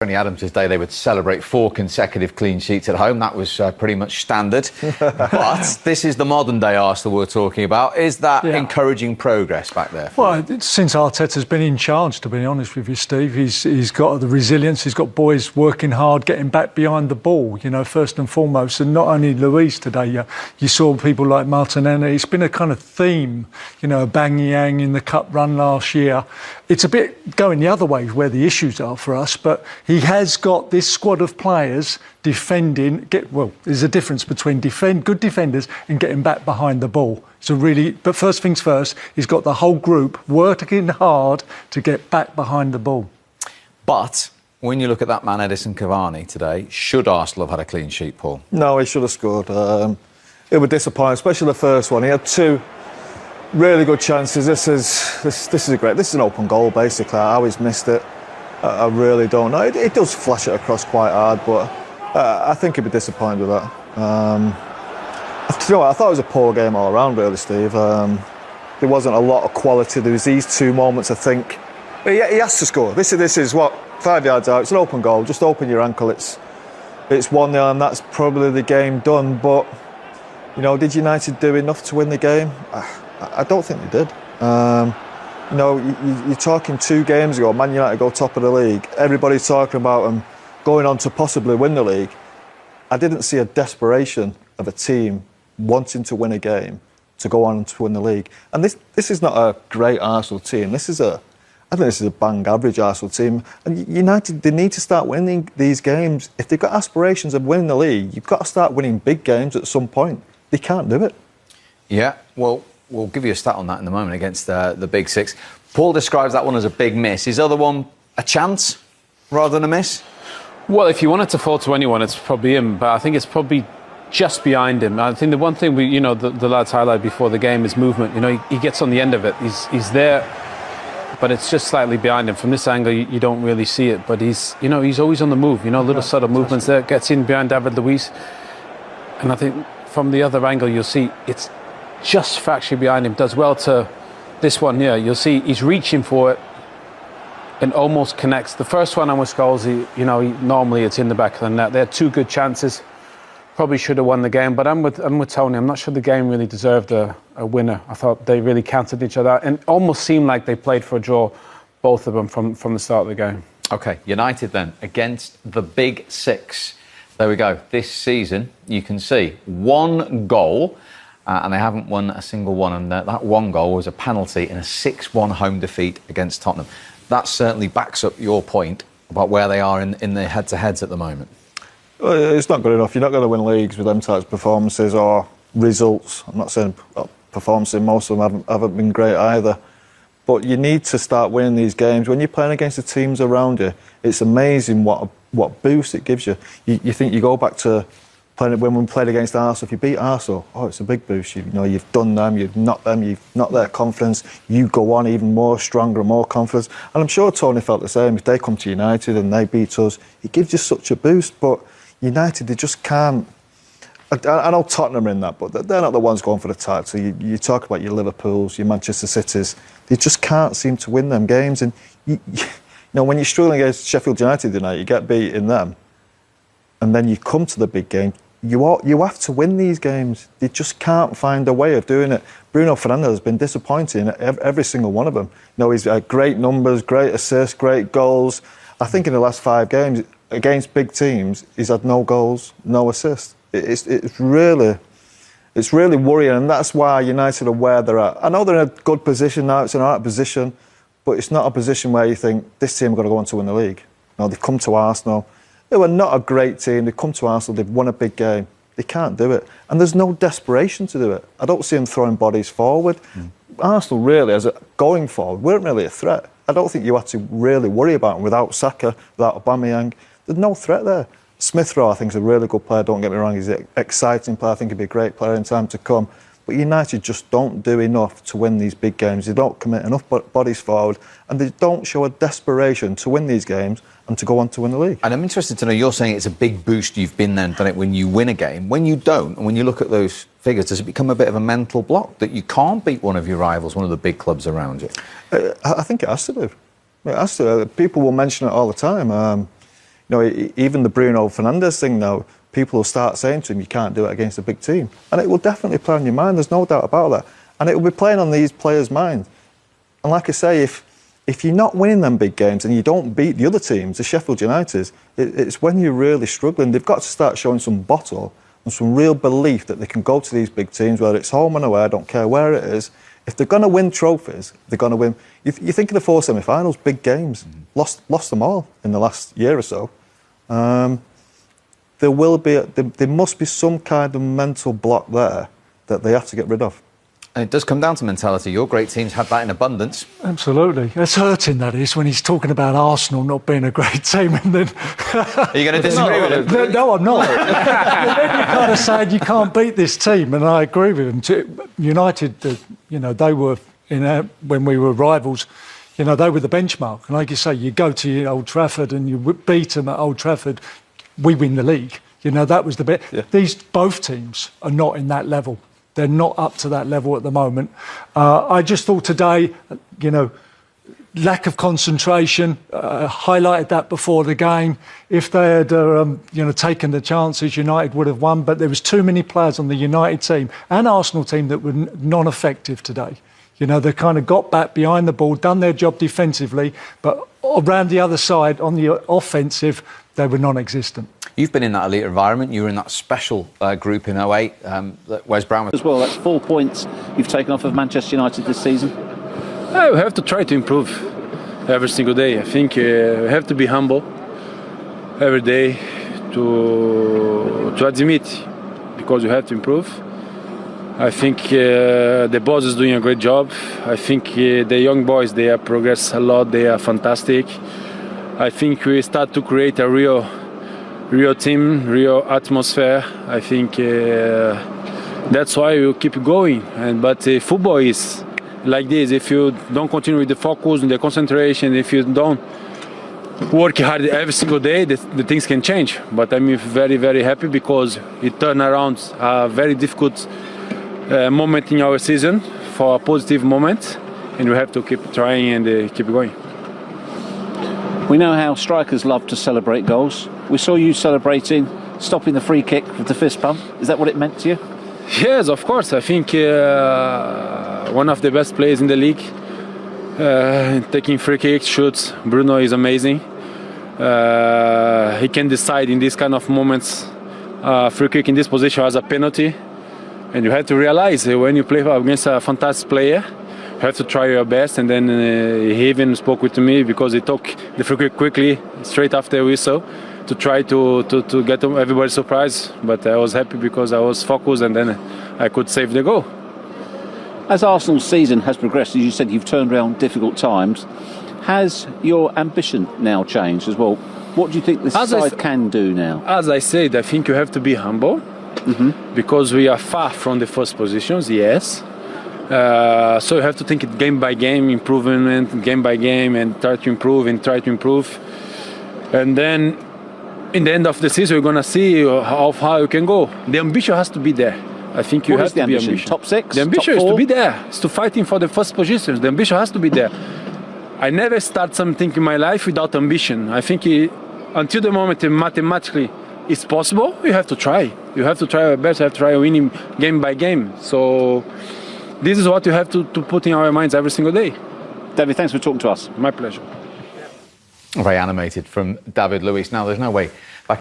Tony Adams' day, they would celebrate 4 consecutive clean sheets at home. That was pretty much standard. But this is the modern-day Arsenal we're talking about. Is that encouraging progress back there? Well, since Arteta's been in charge, to be honest with you, Steve, he's got the resilience. He's got boys working hard, getting back behind the ball, you know, first and foremost. And not only Luis today, you saw people like Martinelli. It's been a kind of theme, you know, Bang Yang in the cup run last year. It's a bit going the other way where the issues are for us, but he has got this squad of players defending. There's a difference between good defenders and getting back behind the ball. But first things first, he's got the whole group working hard to get back behind the ball. But when you look at that man, Edison Cavani, today, should Arsenal have had a clean sheet, Paul? No, he should have scored. It would disappoint, especially the first one. He had 2 really good chances. This is an open goal, basically. I always missed it. I really don't know. It does flash it across quite hard, but I think he'd be disappointed with that. You know what, I thought it was a poor game all around, really, Steve. There wasn't a lot of quality. There was these 2 moments, I think. But he has to score. This is what, 5 yards out. It's an open goal. Just open your ankle. It's 1-0, and that's probably the game done. But you know, did United do enough to win the game? I don't think they did. You know, you're talking 2 games ago, Man United go top of the league. Everybody's talking about them going on to possibly win the league. I didn't see a desperation of a team wanting to win a game to go on to win the league. And this is not a great Arsenal team. I think this is a bang average Arsenal team. And United, they need to start winning these games. If they've got aspirations of winning the league, you've got to start winning big games at some point. They can't do it. Yeah, well, we'll give you a stat on that in a moment against the Big Six. Paul describes that one as a big miss. His other one, a chance rather than a miss? Well, if you want it to fall to anyone, it's probably him. But I think it's probably just behind him. I think the one thing the lads highlight before the game is movement. You know, he gets on the end of it. He's there, but it's just slightly behind him. From this angle, you don't really see it. But he's always on the move. You know, little subtle movements there. Gets in behind David Luiz. And I think from the other angle, you'll see it's just factually behind him. Does well to this one here. You'll see he's reaching for it and almost connects. The first one, I'm with Scholes, normally it's in the back of the net. They had 2 good chances. Probably should have won the game, but I'm with Tony. I'm not sure the game really deserved a winner. I thought they really counted each other out and almost seemed like they played for a draw, both of them, from the start of the game. OK, United then, against the Big Six. There we go. This season, you can see 1 goal, and they haven't won a single one. And that 1 goal was a penalty in a 6-1 home defeat against Tottenham. That certainly backs up your point about where they are in their head-to-heads at the moment. Well, it's not good enough. You're not going to win leagues with them types of performances or results. I'm not saying performances, most of them haven't been great either. But you need to start winning these games. When you're playing against the teams around you, it's amazing what boost it gives you. You think you go back to when we played against Arsenal. If you beat Arsenal, it's a big boost. You know, you've done them, you've knocked their confidence. You go on even more stronger and more confidence. And I'm sure Tony felt the same. If they come to United and they beat us, it gives you such a boost. But United, they just can't. I know Tottenham are in that, but they're not the ones going for the title. You talk about your Liverpools, your Manchester Cities. They just can't seem to win them games. And you know, when you're struggling against Sheffield United tonight, you get beat in them, and then you come to the big game. You have to win these games. They just can't find a way of doing it. Bruno Fernandes has been disappointing at every single one of them. You know, he's had great numbers, great assists, great goals. I think in the last 5 games against big teams, he's had no goals, no assists. It's really worrying, and that's why United are where they're at. I know they're in a good position now. It's an alright position, but it's not a position where you think this team are going to go on to win the league. No, they've come to Arsenal. They were not a great team. They've come to Arsenal. They've won a big game. They can't do it, and there's no desperation to do it. I don't see them throwing bodies forward. Arsenal really, as going forward, weren't really a threat. I don't think you had to really worry about them without Saka, without Aubameyang. There's no threat there. Smith Rowe, I think, is a really good player, don't get me wrong. He's an exciting player. I think he'd be a great player in time to come. But United just don't do enough to win these big games. They don't commit enough bodies forward, and they don't show a desperation to win these games and to go on to win the league. And I'm interested to know, you're saying it's a big boost, you've been there and done it when you win a game. When you don't, and when you look at those figures, does it become a bit of a mental block that you can't beat one of your rivals, one of the big clubs around you? I think it has to do. It has to. People will mention it all the time. even the Bruno Fernandes thing now, people will start saying to him, you can't do it against a big team. And it will definitely play on your mind, there's no doubt about that. And it will be playing on these players' minds. And like I say, if you're not winning them big games and you don't beat the other teams, the Sheffield Uniteds, it's when you're really struggling. They've got to start showing some bottle and some real belief that they can go to these big teams, whether it's home and away, I don't care where it is. If they're going to win trophies, they're going to win. You think of the 4 semi-finals, big games, lost them all in the last year or so. There must be some kind of mental block there that they have to get rid of. And it does come down to mentality. Your great teams had that in abundance. Absolutely. It's hurting, that is, when he's talking about Arsenal not being a great team. And then Are you going to disagree with him? No, I'm not. And then you're kind of saying you can't beat this team, and I agree with him. United, they were, when we were rivals, they were the benchmark. And like you say, you go to Old Trafford and you beat them at Old Trafford, we win the league. That was the bit. Yeah. Both teams are not in that level. They're not up to that level at the moment. I just thought today, lack of concentration, highlighted that before the game. If they had, taken the chances, United would have won. But there was too many players on the United team and Arsenal team that were non-effective today. They kind of got back behind the ball, done their job defensively, but around the other side, on the offensive, they were non-existent. You've been in that elite environment. You were in that special group in 08. Wes Brown was as well. That's 4 points you've taken off of Manchester United this season. We have to try to improve every single day. I think we have to be humble every day to admit, because you have to improve. I think the boss is doing a great job. I think the young boys, they have progressed a lot. They are fantastic. I think we start to create a real team, real atmosphere. I think that's why we keep going. But football is like this. If you don't continue with the focus and the concentration, if you don't work hard every single day, the things can change. But I'm very, very happy because it turned around a very difficult moment in our season for a positive moment, and we have to keep trying and keep going. We know how strikers love to celebrate goals. We saw you celebrating, stopping the free kick with the fist pump. Is that what it meant to you? Yes, of course. I think one of the best players in the league, taking free kicks, shoots. Bruno is amazing. He can decide in these kind of moments. Free kick in this position as a penalty. And you have to realize when you play against a fantastic player, you have to try your best. And then he even spoke with me because he took the free kick quickly, straight after whistle, to try to get everybody surprised. But I was happy because I was focused, and then I could save the goal. As Arsenal's season has progressed, as you said, you've turned around difficult times. Has your ambition now changed as well? What do you think this side can do now? As I said, I think you have to be humble. Because we are far from the first positions, yes. So you have to think it game by game, improvement, game by game, and try to improve. And then in the end of the season, we're going to see how far you can go. The ambition has to be there. I think you have to be ambitious. Top 6? The ambition is to be there. It's to fighting for the first positions. The ambition has to be there. I never start something in my life without ambition. I think until the moment mathematically it's possible, you have to try. You have to try your best. You have to try winning game by game. So this is what you have to put in our minds every single day. David, thanks for talking to us. My pleasure. Very animated from David Luiz. Now, there's no way